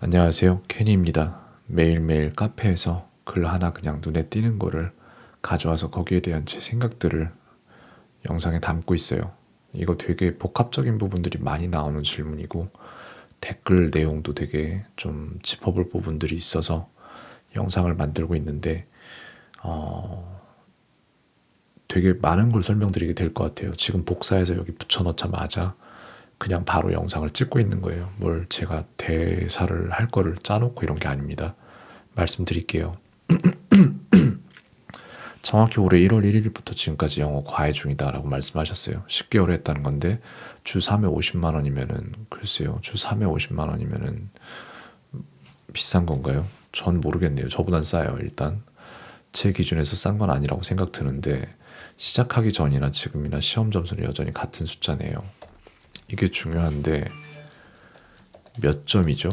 안녕하세요. 케니입니다. 매일매일 카페에서 글 하나 그냥 눈에 띄는 거를 가져와서 거기에 대한 제 생각들을 영상에 담고 있어요. 이거 되게 복합적인 부분들이 많이 나오는 질문이고 댓글 내용도 되게 좀 짚어볼 부분들이 있어서 영상을 만들고 있는데 되게 많은 걸 설명드리게 될 것 같아요. 지금 복사해서 여기 붙여넣자마자 그냥 바로 영상을 찍고 있는 거예요. 뭘 제가 대사를 할 거를 짜놓고 이런 게 아닙니다. 말씀드릴게요. 정확히 올해 1월 1일부터 지금까지 영어 과외 중이다라고 말씀하셨어요. 10개월 했다는 건데 주 3회 50만 원이면은 글쎄요. 주 3회 50만 원이면은 비싼 건가요? 전 모르겠네요. 저보단 싸요. 일단 제 기준에서 싼 건 아니라고 생각 드는데 시작하기 전이나 지금이나 시험 점수는 여전히 같은 숫자네요. 이게 중요한데 몇 점이죠?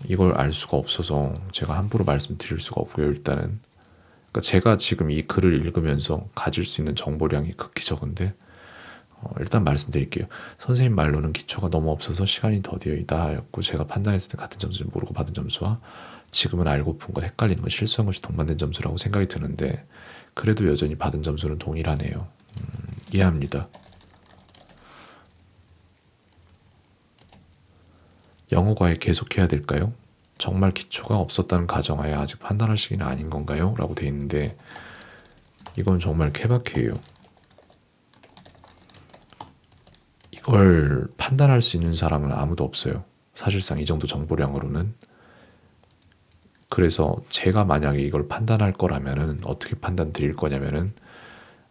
이걸 알 수가 없어서 제가 함부로 말씀드릴 수가 없고요. 일단은 그러니까 제가 지금 이 글을 읽으면서 가질 수 있는 정보량이 극히 적은데 일단 말씀드릴게요. 선생님 말로는 기초가 너무 없어서 시간이 더디어이다 였고 제가 판단했을 때 같은 점수를 모르고 받은 점수와 지금은 알고 푼 건 헷갈리는 건 실수한 것이 동반된 점수라고 생각이 드는데 그래도 여전히 받은 점수는 동일하네요. 이해합니다. 영어 과외 계속해야 될까요? 정말 기초가 없었다는 가정하에 아직 판단할 시기는 아닌 건가요? 라고 돼 있는데 이건 정말 케바케예요. 이걸 판단할 수 있는 사람은 아무도 없어요. 사실상 이 정도 정보량으로는. 그래서 제가 만약에 이걸 판단할 거라면은 어떻게 판단 드릴 거냐면은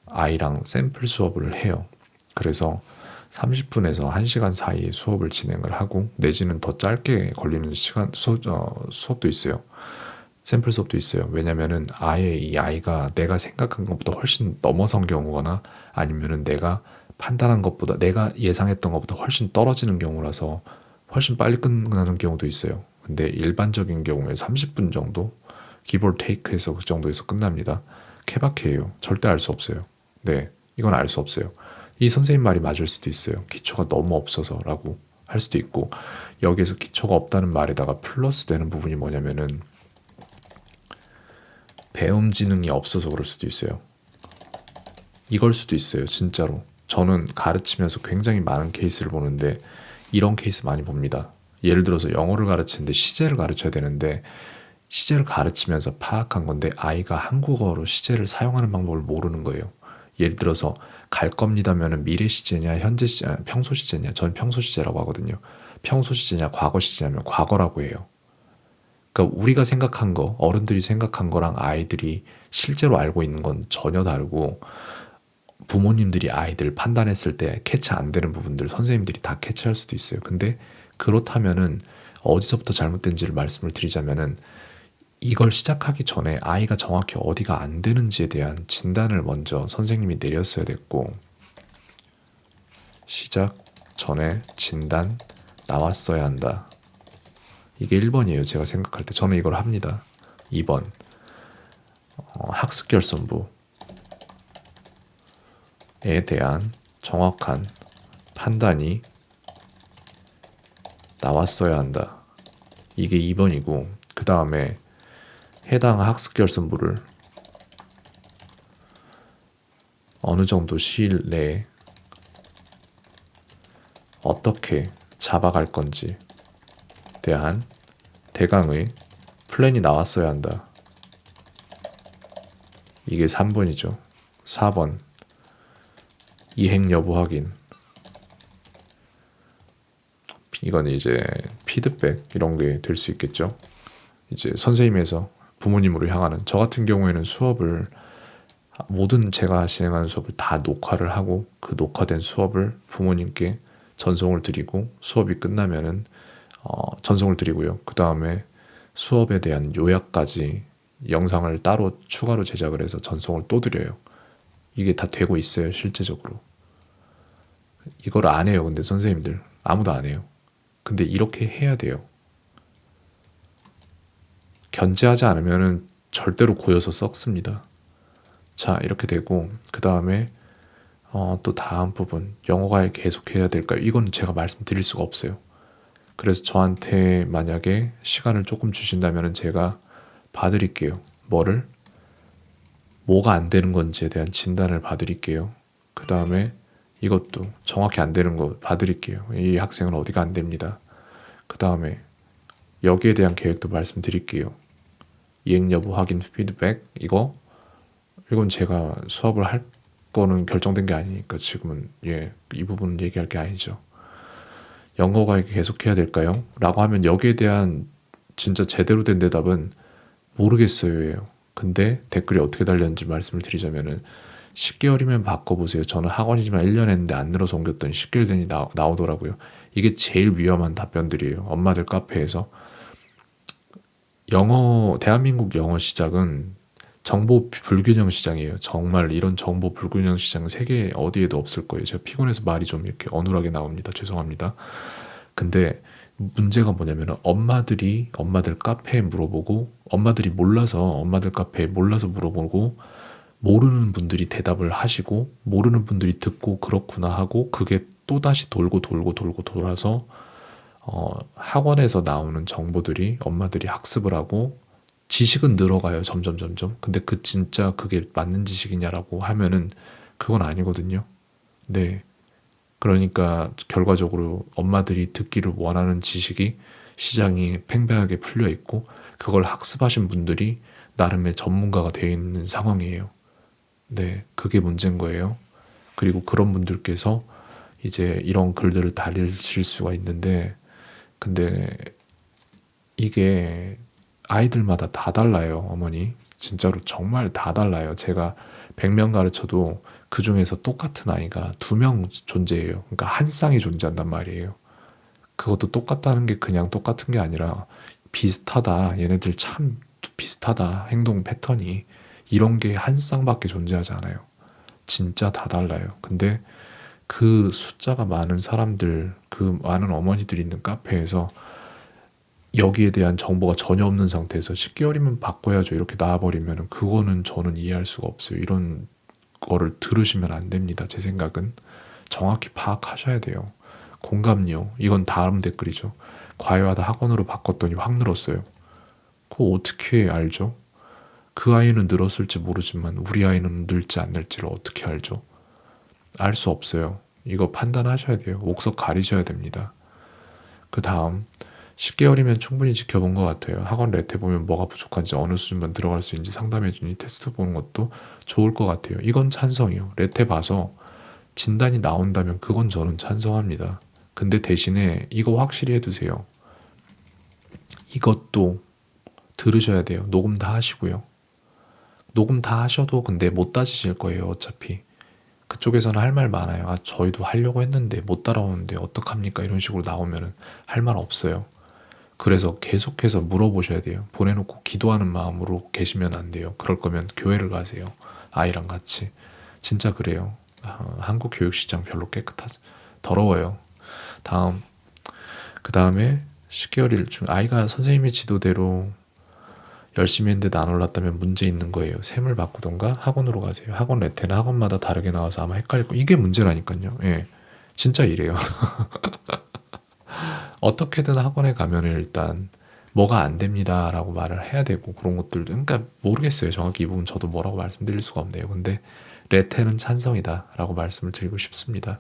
아이랑 샘플 수업을 해요. 그래서 30분에서 1시간 사이에 수업을 진행을 하고 내지는 더 짧게 걸리는 수업도 있어요. 샘플 수업도 있어요. 왜냐면은 아예 이 아이가 내가 생각한 것보다 훨씬 넘어선 경우거나 아니면은 내가 판단한 것보다 내가 예상했던 것보다 훨씬 떨어지는 경우라서 훨씬 빨리 끝나는 경우도 있어요. 근데 일반적인 경우에 30분 정도 기볼 테이크해서 그 정도에서 끝납니다. 케바케예요. 절대 알 수 없어요. 네, 이건 알 수 없어요. 이 선생님 말이 맞을 수도 있어요. 기초가 너무 없어서라고 할 수도 있고 여기에서 기초가 없다는 말에다가 플러스 되는 부분이 뭐냐면은 배움 지능이 없어서 그럴 수도 있어요. 이걸 수도 있어요. 진짜로. 저는 가르치면서 굉장히 많은 케이스를 보는데 이런 케이스 많이 봅니다. 예를 들어서 영어를 가르치는데 시제를 가르쳐야 되는데 시제를 가르치면서 파악한 건데 아이가 한국어로 시제를 사용하는 방법을 모르는 거예요. 예를 들어서 갈 겁니다면은 미래 시제냐 현재 시제 평소 시제냐 전 평소 시제라고 하거든요. 평소 시제냐 과거 시제냐면 과거라고 해요. 그러니까 우리가 생각한 거 어른들이 생각한 거랑 아이들이 실제로 알고 있는 건 전혀 다르고 부모님들이 아이들 판단했을 때 캐치 안 되는 부분들 선생님들이 다 캐치할 수도 있어요. 근데 그렇다면은 어디서부터 잘못된지를 말씀을 드리자면은 이걸 시작하기 전에 아이가 정확히 어디가 안 되는지에 대한 진단을 먼저 선생님이 내렸어야 됐고 시작 전에 진단 나왔어야 한다. 이게 1번이에요. 제가 생각할 때 저는 이걸 합니다. 2번 학습결손부에 대한 정확한 판단이 나왔어야 한다. 이게 2번이고 그 다음에 해당 학습결손부를 어느 정도 시일 내에 어떻게 잡아갈 건지 대한 대강의 플랜이 나왔어야 한다. 이게 3번이죠. 4번 이행 여부 확인. 이건 이제 피드백 이런 게 될 수 있겠죠. 이제 선생님에서 부모님으로 향하는 저 같은 경우에는 수업을 모든 제가 진행하는 수업을 다 녹화를 하고 그 녹화된 수업을 부모님께 전송을 드리고 수업이 끝나면은 전송을 드리고요. 그 다음에 수업에 대한 요약까지 영상을 따로 추가로 제작을 해서 전송을 또 드려요. 이게 다 되고 있어요. 실제적으로. 이걸 안 해요. 근데 선생님들 아무도 안 해요. 근데 이렇게 해야 돼요. 견제하지 않으면 절대로 고여서 썩습니다. 자, 이렇게 되고 그 다음에 또 다음 부분 영어 과외 계속해야 될까요? 이건 제가 말씀드릴 수가 없어요. 그래서 저한테 만약에 시간을 조금 주신다면 제가 봐드릴게요. 뭐가 안 되는 건지에 대한 진단을 봐드릴게요. 그 다음에 이것도 정확히 안 되는 거 봐드릴게요. 이 학생은 어디가 안 됩니다. 그 다음에 여기에 대한 계획도 말씀드릴게요. 이행 여부 확인 피드백 이건 제가 수업을 할 거는 결정된 게 아니니까 지금은 이 부분은 얘기할 게 아니죠. 영어 과외 계속해야 될까요? 라고 하면 여기에 대한 진짜 제대로 된 대답은 모르겠어요예요. 근데 댓글이 어떻게 달렸는지 말씀을 드리자면은 10개월이면 바꿔보세요. 저는 학원이지만 1년 했는데 안 늘어서 옮겼더니 10개월 되니 나오더라고요. 이게 제일 위험한 답변들이에요. 엄마들 카페에서. 대한민국 영어 시장은 정보 불균형 시장이에요. 정말 이런 정보 불균형 시장은 세계 어디에도 없을 거예요. 제가 피곤해서 말이 좀 이렇게 어눌하게 나옵니다. 죄송합니다. 근데 문제가 뭐냐면 엄마들 카페에 물어보고 엄마들 카페에 몰라서 물어보고 모르는 분들이 대답을 하시고 모르는 분들이 듣고 그렇구나 하고 그게 또다시 돌고 돌아서 학원에서 나오는 정보들이 엄마들이 학습을 하고 지식은 늘어가요. 점점. 근데 진짜 그게 맞는 지식이냐라고 하면은 그건 아니거든요. 네. 그러니까 결과적으로 엄마들이 듣기를 원하는 지식이 시장이 팽팽하게 풀려 있고 그걸 학습하신 분들이 나름의 전문가가 되어 있는 상황이에요. 네. 그게 문제인 거예요. 그리고 그런 분들께서 이제 이런 글들을 달리실 수가 있는데 근데 이게 아이들마다 다 달라요, 어머니. 진짜로 정말 다 달라요. 제가 100명 가르쳐도 그 중에서 똑같은 아이가 2명 존재해요. 그러니까 한 쌍이 존재한단 말이에요. 그것도 똑같다는 게 그냥 똑같은 게 아니라 비슷하다. 얘네들 참 비슷하다. 행동 패턴이. 이런 게 한 쌍밖에 존재하지 않아요. 진짜 다 달라요. 근데 그 숫자가 많은 사람들, 그 많은 어머니들이 있는 카페에서 여기에 대한 정보가 전혀 없는 상태에서 10개월이면 바꿔야죠 이렇게 나와버리면 그거는 저는 이해할 수가 없어요. 이런 거를 들으시면 안 됩니다. 제 생각은 정확히 파악하셔야 돼요. 공감요. 이건 다음 댓글이죠. 과외하다 학원으로 바꿨더니 확 늘었어요. 그거 어떻게 알죠? 그 아이는 늘었을지 모르지만 우리 아이는 늘지 안 늘지를 어떻게 알죠? 알 수 없어요. 이거 판단하셔야 돼요. 옥석 가리셔야 됩니다. 그 다음 10개월이면 충분히 지켜본 것 같아요. 학원 레테 보면 뭐가 부족한지 어느 수준만 들어갈 수 있는지 상담해주니 테스트 보는 것도 좋을 것 같아요. 이건 찬성이요. 레테 봐서 진단이 나온다면 그건 저는 찬성합니다. 근데 대신에 이거 확실히 해두세요. 이것도 들으셔야 돼요. 녹음 다 하시고요. 녹음 다 하셔도 근데 못 따지실 거예요. 어차피. 그쪽에서는 할 말 많아요. 아, 저희도 하려고 했는데 못 따라오는데 어떡합니까? 이런 식으로 나오면 할 말 없어요. 그래서 계속해서 물어보셔야 돼요. 보내놓고 기도하는 마음으로 계시면 안 돼요. 그럴 거면 교회를 가세요. 아이랑 같이. 진짜 그래요. 한국 교육시장 별로 더러워요. 그 다음에 10개월 중 아이가 선생님의 지도대로 열심히 했는데 안 올랐다면 문제 있는 거예요. 셈을 바꾸던가 학원으로 가세요. 학원 레테는 학원마다 다르게 나와서 아마 헷갈릴 거. 이게 문제라니까요. 예, 진짜 이래요. 어떻게든 학원에 가면 일단 뭐가 안 됩니다 라고 말을 해야 되고 그런 것들도 그러니까 모르겠어요. 정확히 이 부분 저도 뭐라고 말씀드릴 수가 없네요. 근데 레테는 찬성이다 라고 말씀을 드리고 싶습니다.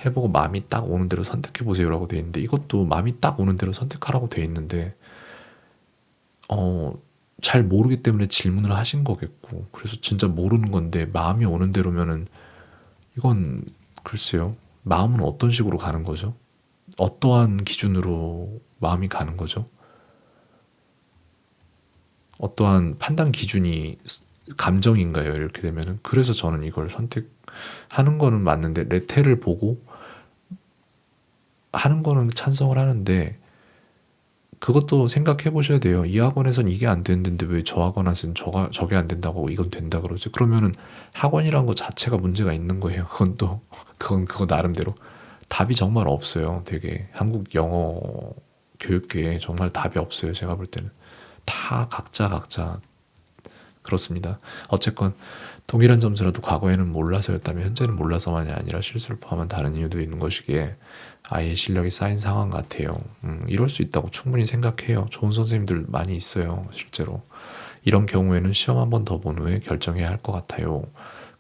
해보고 마음이 딱 오는 대로 선택해보세요 라고 돼 있는데 이것도 마음이 딱 오는 대로 선택하라고 돼 있는데 잘 모르기 때문에 질문을 하신 거겠고 그래서 진짜 모르는 건데 마음이 오는 대로면은 이건 글쎄요. 마음은 어떤 식으로 가는 거죠? 어떠한 기준으로 마음이 가는 거죠? 어떠한 판단 기준이 감정인가요? 이렇게 되면은 그래서 저는 이걸 선택하는 거는 맞는데 레테를 보고 하는 거는 찬성을 하는데 그것도 생각해 보셔야 돼요. 이 학원에선 이게 안 되는데 왜 저 학원에서는 저게 안 된다고 이건 된다 그러지? 그러면은 학원이란 거 자체가 문제가 있는 거예요. 그거 나름대로 답이 정말 없어요. 되게 한국 영어 교육계에 정말 답이 없어요. 제가 볼 때는 다 각자 그렇습니다. 어쨌건 동일한 점수라도 과거에는 몰라서였다면 현재는 몰라서만이 아니라 실수를 포함한 다른 이유도 있는 것이기에 아이의 실력이 쌓인 상황 같아요. 이럴 수 있다고 충분히 생각해요. 좋은 선생님들 많이 있어요, 실제로. 이런 경우에는 시험 한 번 더 본 후에 결정해야 할 것 같아요.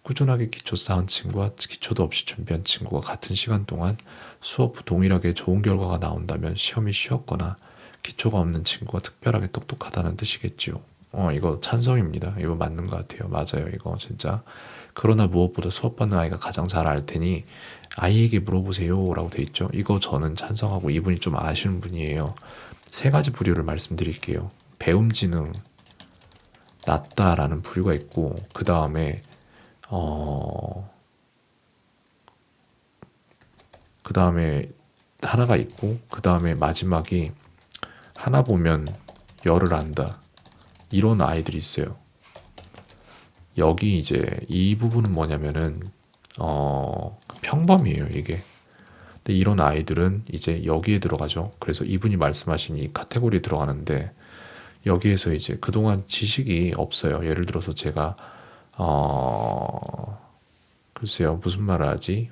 꾸준하게 기초 쌓은 친구와 기초도 없이 준비한 친구가 같은 시간 동안 수업 후 동일하게 좋은 결과가 나온다면 시험이 쉬웠거나 기초가 없는 친구가 특별하게 똑똑하다는 뜻이겠지요. 이거 찬성입니다. 이거 맞는 것 같아요. 맞아요. 이거 진짜. 그러나 무엇보다 수업 받는 아이가 가장 잘 알 테니 아이에게 물어보세요 라고 돼 있죠. 이거 저는 찬성하고 이분이 좀 아시는 분이에요. 세 가지 부류를 말씀드릴게요. 배움 지능 낮다라는 부류가 있고 그 다음에 그 다음에 하나가 있고 그 다음에 마지막이 하나 보면 열을 안다. 이런 아이들이 있어요. 여기 이제 이 부분은 뭐냐면은 평범이에요, 이게. 근데 이런 아이들은 이제 여기에 들어가죠. 그래서 이분이 말씀하신 이 카테고리에 들어가는데 여기에서 이제 그동안 지식이 없어요. 예를 들어서 제가 글쎄요, 무슨 말을 하지?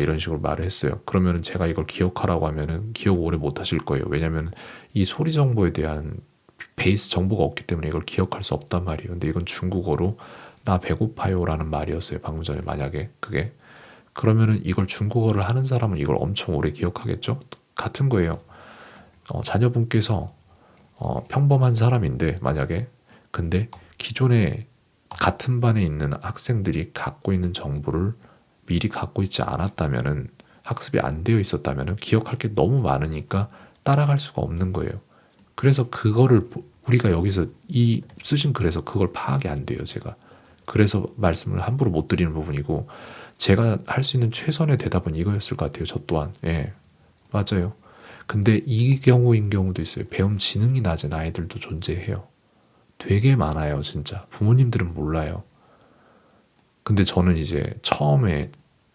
이런 식으로 말을 했어요. 그러면은 제가 이걸 기억하라고 하면은 기억 오래 못 하실 거예요. 왜냐면 이 소리 정보에 대한 베이스 정보가 없기 때문에 이걸 기억할 수 없단 말이에요. 근데 이건 중국어로 나 배고파요라는 말이었어요. 방금 전에 만약에 그게 그러면은 이걸 중국어를 하는 사람은 이걸 엄청 오래 기억하겠죠? 같은 거예요. 자녀분께서 평범한 사람인데 만약에 근데 기존에 같은 반에 있는 학생들이 갖고 있는 정보를 미리 갖고 있지 않았다면은 학습이 안 되어 있었다면은 기억할 게 너무 많으니까 따라갈 수가 없는 거예요. 그래서 그거를 우리가 여기서 이 쓰신 글에서 그걸 파악이 안 돼요, 제가. 그래서 말씀을 함부로 못 드리는 부분이고 제가 할 수 있는 최선의 대답은 이거였을 것 같아요. 저 또한. 예. 맞아요. 근데 이 경우인 경우도 있어요. 배움 지능이 낮은 아이들도 존재해요. 되게 많아요, 진짜. 부모님들은 몰라요. 근데 저는 이제 처음에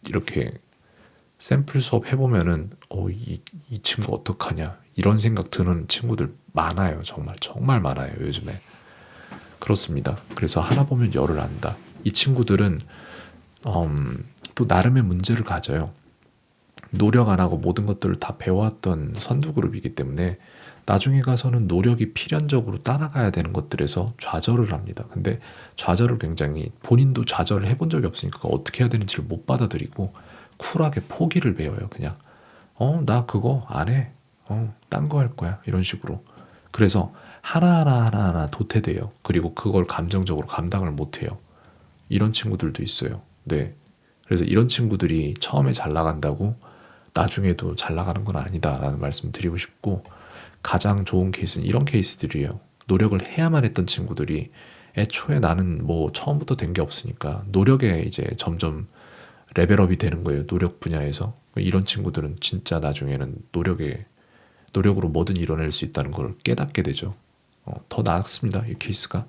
이렇게 샘플 수업 해보면은, 이 친구 어떡하냐. 이런 생각 드는 친구들 많아요. 정말, 정말 많아요, 요즘에. 그렇습니다. 그래서 하나 보면 열을 안다. 이 친구들은, 또 나름의 문제를 가져요. 노력 안 하고 모든 것들을 다 배워왔던 선두그룹이기 때문에 나중에 가서는 노력이 필연적으로 따라가야 되는 것들에서 좌절을 합니다. 근데 좌절을 굉장히 본인도 좌절을 해본 적이 없으니까 어떻게 해야 되는지를 못 받아들이고 쿨하게 포기를 배워요. 그냥 나 그거 안 해. 딴 거 할 거야. 이런 식으로. 그래서 하나하나 도태돼요. 그리고 그걸 감정적으로 감당을 못 해요. 이런 친구들도 있어요. 네. 그래서 이런 친구들이 처음에 잘 나간다고 나중에도 잘 나가는 건 아니다라는 말씀 드리고 싶고 가장 좋은 케이스는 이런 케이스들이에요. 노력을 해야만 했던 친구들이 애초에 나는 뭐 처음부터 된 게 없으니까 노력에 이제 점점 레벨업이 되는 거예요. 노력 분야에서. 이런 친구들은 진짜 나중에는 노력으로 뭐든 이뤄낼 수 있다는 걸 깨닫게 되죠. 더 나았습니다. 이 케이스가.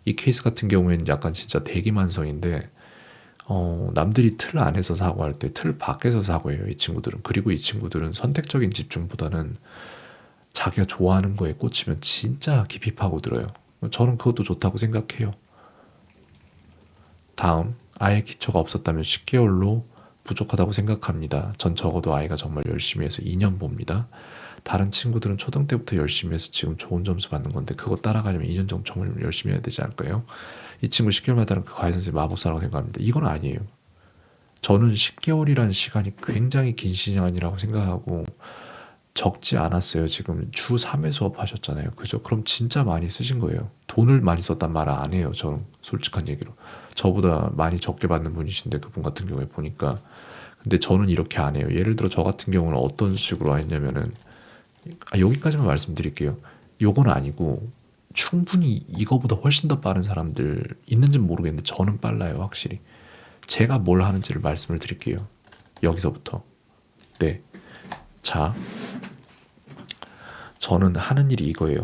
이 케이스 같은 경우에는 약간 진짜 대기만성인데 남들이 틀 안에서 사고할 때 틀 밖에서 사고해요. 이 친구들은. 그리고 이 친구들은 선택적인 집중보다는 자기가 좋아하는 거에 꽂히면 진짜 깊이 파고들어요. 저는 그것도 좋다고 생각해요. 다음, 아예 기초가 없었다면 10개월로 부족하다고 생각합니다. 전 적어도 아이가 정말 열심히 해서 2년 봅니다. 다른 친구들은 초등 때부터 열심히 해서 지금 좋은 점수 받는 건데 그거 따라가려면 2년 정도 정말 열심히 해야 되지 않을까요? 이 친구 10개월마다는 그 과외 선생님 마법사라고 생각합니다. 이건 아니에요. 저는 10개월이라는 시간이 굉장히 긴 시간이라고 생각하고 적지 않았어요. 지금 주 3회 수업 하셨잖아요. 그죠? 그럼 진짜 많이 쓰신 거예요. 돈을 많이 썼단 말을 안 해요. 저는 솔직한 얘기로. 저보다 많이 적게 받는 분이신데 그분 같은 경우에 보니까. 근데 저는 이렇게 안 해요. 예를 들어 저 같은 경우는 어떤 식으로 했냐면은 여기까지만 말씀드릴게요. 요건 아니고 충분히 이거보다 훨씬 더 빠른 사람들 있는지는 모르겠는데 저는 빨라요. 확실히. 제가 뭘 하는지를 말씀을 드릴게요. 여기서부터. 네. 자, 저는 하는 일이 이거예요.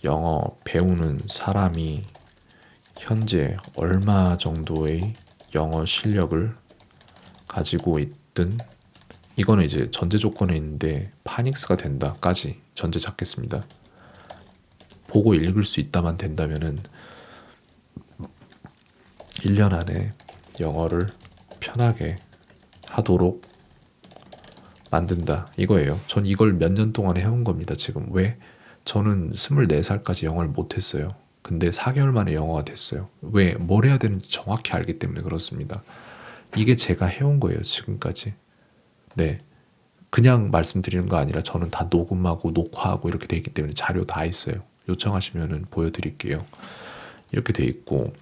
영어 배우는 사람이 현재 얼마 정도의 영어 실력을 가지고 있든 이거는 이제 전제 조건에 있는데 파닉스가 된다까지 전제 잡겠습니다. 보고 읽을 수 있다만 된다면은 1년 안에 영어를 편하게 하도록 만든다 이거예요. 전 이걸 몇 년 동안 해온 겁니다. 지금 왜? 저는 24살까지 영어를 못했어요. 근데 4개월 만에 영어가 됐어요. 왜? 뭘 해야 되는지 정확히 알기 때문에 그렇습니다. 이게 제가 해온 거예요. 지금까지. 네. 그냥 말씀드리는 거 아니라 저는 다 녹음하고 녹화하고 이렇게 돼 있기 때문에 자료 다 있어요. 요청하시면은 보여드릴게요. 이렇게 돼 있고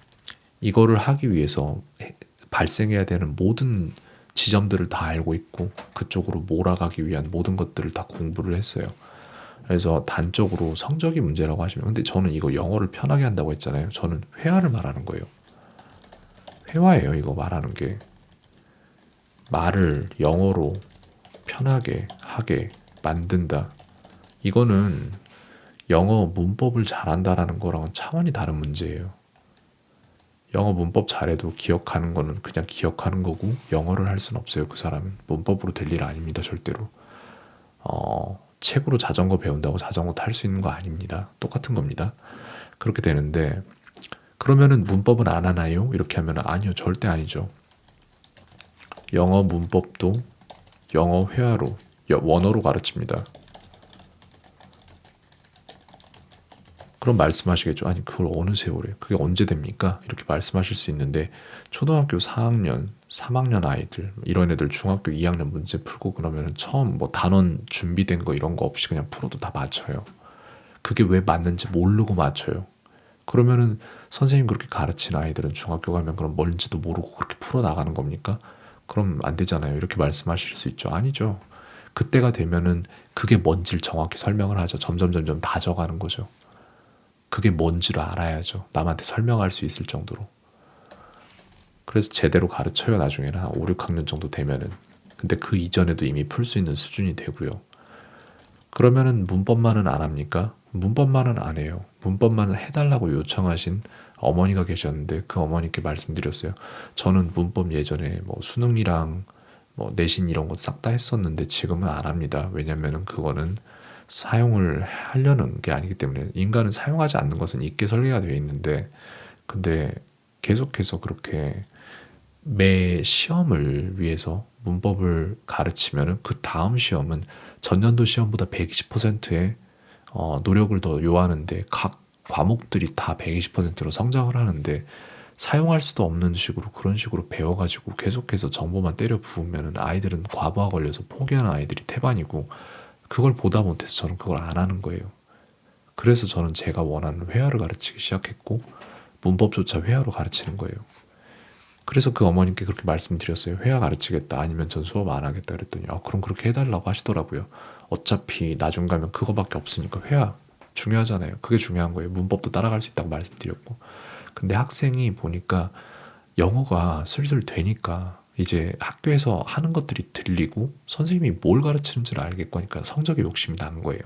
이거를 하기 위해서 발생해야 되는 모든 지점들을 다 알고 있고 그쪽으로 몰아가기 위한 모든 것들을 다 공부를 했어요. 그래서 단적으로 성적이 문제라고 하시면 근데 저는 이거 영어를 편하게 한다고 했잖아요. 저는 회화를 말하는 거예요. 회화예요. 이거 말하는 게 말을 영어로 편하게 하게 만든다. 이거는 영어 문법을 잘한다라는 거랑은 차원이 다른 문제예요. 영어 문법 잘해도 기억하는 거는 그냥 기억하는 거고 영어를 할 수는 없어요. 그 사람은 문법으로 될 일 아닙니다. 절대로. 책으로 자전거 배운다고 자전거 탈 수 있는 거 아닙니다. 똑같은 겁니다. 그렇게 되는데 그러면은 문법은 안 하나요? 이렇게 하면 아니요. 절대 아니죠. 영어 문법도 영어 회화로 원어로 가르칩니다. 그럼 말씀하시겠죠. 아니 그걸 어느 세월에 그게 언제 됩니까? 이렇게 말씀하실 수 있는데 초등학교 4학년, 3학년 아이들 이런 애들 중학교 2학년 문제 풀고 그러면은 처음 뭐 단원 준비된 거 이런 거 없이 그냥 풀어도 다 맞춰요. 그게 왜 맞는지 모르고 맞춰요. 그러면은 선생님 그렇게 가르친 아이들은 중학교 가면 그럼 뭔지도 모르고 그렇게 풀어 나가는 겁니까? 그럼 안 되잖아요. 이렇게 말씀하실 수 있죠. 아니죠. 그때가 되면은 그게 뭔지를 정확히 설명을 하죠. 점점 다져가는 거죠. 그게 뭔지를 알아야죠. 남한테 설명할 수 있을 정도로. 그래서 제대로 가르쳐요. 나중에는 한 5, 6학년 정도 되면은. 근데 그 이전에도 이미 풀 수 있는 수준이 되고요. 그러면은 문법만은 안 합니까? 문법만은 안 해요. 문법만을 해달라고 요청하신 어머니가 계셨는데 그 어머니께 말씀드렸어요. 저는 문법 예전에 뭐 수능이랑 뭐 내신 이런 거 싹 다 했었는데 지금은 안 합니다. 왜냐면은 그거는 사용을 하려는 게 아니기 때문에 인간은 사용하지 않는 것은 있게 설계가 되어 있는데 근데 계속해서 그렇게 매 시험을 위해서 문법을 가르치면은 그 다음 시험은 전년도 시험보다 120%의 노력을 더 요하는데 각 과목들이 다 120%로 성장을 하는데 사용할 수도 없는 식으로 그런 식으로 배워가지고 계속해서 정보만 때려 부으면은 아이들은 과부하 걸려서 포기하는 아이들이 태반이고 그걸 보다 못해서 저는 그걸 안 하는 거예요. 그래서 저는 제가 원하는 회화를 가르치기 시작했고 문법조차 회화로 가르치는 거예요. 그래서 그 어머님께 그렇게 말씀드렸어요. 회화 가르치겠다 아니면 전 수업 안 하겠다 그랬더니 그럼 그렇게 해달라고 하시더라고요. 어차피 나중 가면 그거밖에 없으니까 회화 중요하잖아요. 그게 중요한 거예요. 문법도 따라갈 수 있다고 말씀드렸고 근데 학생이 보니까 영어가 슬슬 되니까 이제 학교에서 하는 것들이 들리고 선생님이 뭘 가르치는지를 알겠고 하니까 성적에 욕심이 난 거예요.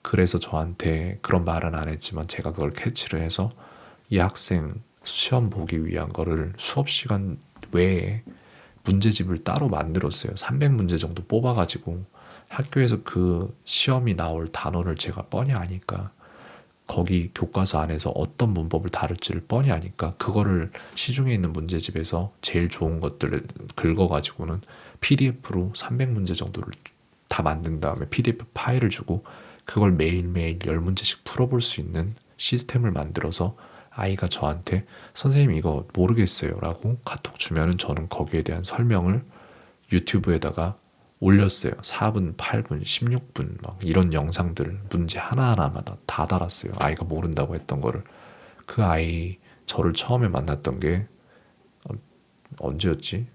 그래서 저한테 그런 말은 안 했지만 제가 그걸 캐치를 해서 이 학생 시험 보기 위한 거를 수업 시간 외에 문제집을 따로 만들었어요. 300문제 정도 뽑아가지고 학교에서 그 시험이 나올 단어를 제가 뻔히 아니까 거기 교과서 안에서 어떤 문법을 다룰지를 뻔히 아니까 그거를 시중에 있는 문제집에서 제일 좋은 것들을 긁어가지고는 PDF로 300문제 정도를 다 만든 다음에 PDF 파일을 주고 그걸 매일매일 10문제씩 풀어볼 수 있는 시스템을 만들어서 아이가 저한테 선생님 이거 모르겠어요 라고 카톡 주면은 저는 거기에 대한 설명을 유튜브에다가 올렸어요. 4분, 8분, 16분 막 이런 영상들 문제 하나하나마다 다 달았어요. 아이가 모른다고 했던 거를. 그 아이 저를 처음에 만났던 게 언제였지?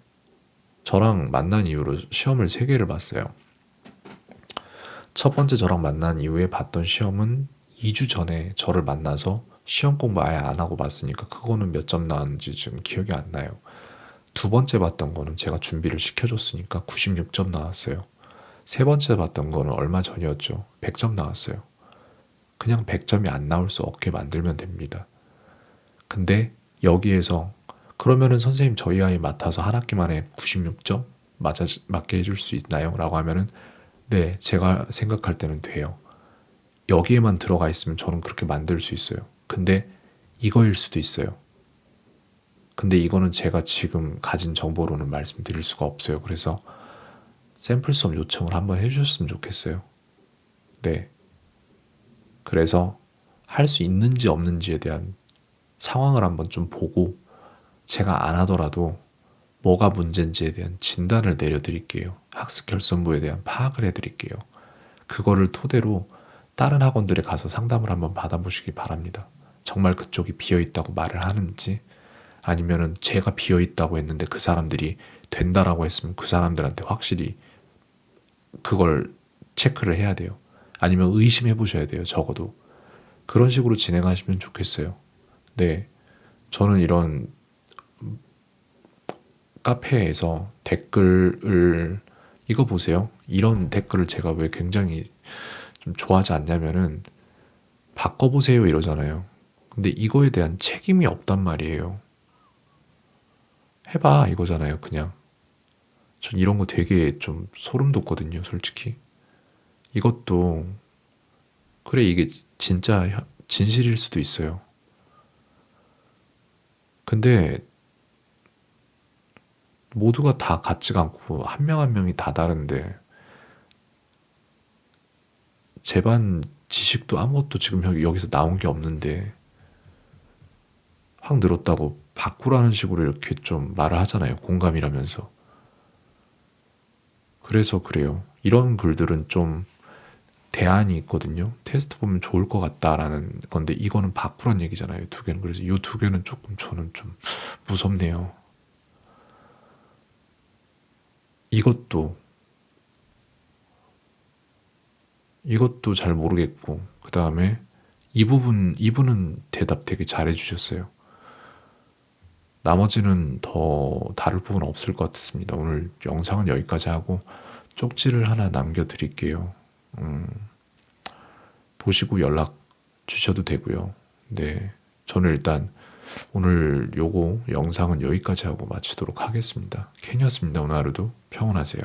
저랑 만난 이후로 시험을 3개를 봤어요. 첫 번째 저랑 만난 이후에 봤던 시험은 2주 전에 저를 만나서 시험 공부 아예 안 하고 봤으니까 그거는 몇 점 나왔는지 지금 기억이 안 나요. 두 번째 봤던 거는 제가 준비를 시켜줬으니까 96점 나왔어요. 세 번째 봤던 거는 얼마 전이었죠. 100점 나왔어요. 그냥 100점이 안 나올 수 없게 만들면 됩니다. 근데 여기에서 그러면은 선생님 저희 아이 맡아서 한 학기 만에 96점? 맞게 해줄 수 있나요? 라고 하면은 네, 제가 생각할 때는 돼요. 여기에만 들어가 있으면 저는 그렇게 만들 수 있어요. 근데 이거일 수도 있어요. 근데 이거는 제가 지금 가진 정보로는 말씀드릴 수가 없어요. 그래서 샘플 수업 요청을 한번 해주셨으면 좋겠어요. 네. 그래서 할 수 있는지 없는지에 대한 상황을 한번 좀 보고 제가 안 하더라도 뭐가 문제인지에 대한 진단을 내려드릴게요. 학습결손부에 대한 파악을 해드릴게요. 그거를 토대로 다른 학원들에 가서 상담을 한번 받아보시기 바랍니다. 정말 그쪽이 비어있다고 말을 하는지 아니면은 제가 비어있다고 했는데 그 사람들이 된다라고 했으면 그 사람들한테 확실히 그걸 체크를 해야 돼요. 아니면 의심해 보셔야 돼요. 적어도. 그런 식으로 진행하시면 좋겠어요. 네. 저는 이런 카페에서 댓글을 이거 보세요. 이런 댓글을 제가 왜 굉장히 좀 좋아하지 않냐면은 바꿔보세요 이러잖아요. 근데 이거에 대한 책임이 없단 말이에요. 해봐 이거잖아요, 그냥. 전 이런 거 되게 좀 소름 돋거든요, 솔직히. 이것도 그래 이게 진짜 진실일 수도 있어요. 근데 모두가 다 같지가 않고 한 명 한 명이 다 다른데 제 반 지식도 아무것도 지금 여기서 나온 게 없는데 확 늘었다고 바꾸라는 식으로 이렇게 좀 말을 하잖아요. 공감이라면서. 그래서 그래요. 이런 글들은 좀 대안이 있거든요. 테스트 보면 좋을 것 같다라는 건데 이거는 바꾸란 얘기잖아요. 두 개는. 그래서 이 두 개는 조금 저는 좀 무섭네요. 이것도 잘 모르겠고 그 다음에 이분은 대답 되게 잘해 주셨어요. 나머지는 더 다룰 부분 없을 것 같습니다. 오늘 영상은 여기까지 하고 쪽지를 하나 남겨드릴게요. 보시고 연락 주셔도 되고요. 네, 저는 일단 오늘 요거 영상은 여기까지 하고 마치도록 하겠습니다. 캔이었습니다. 오늘 하루도 평온하세요.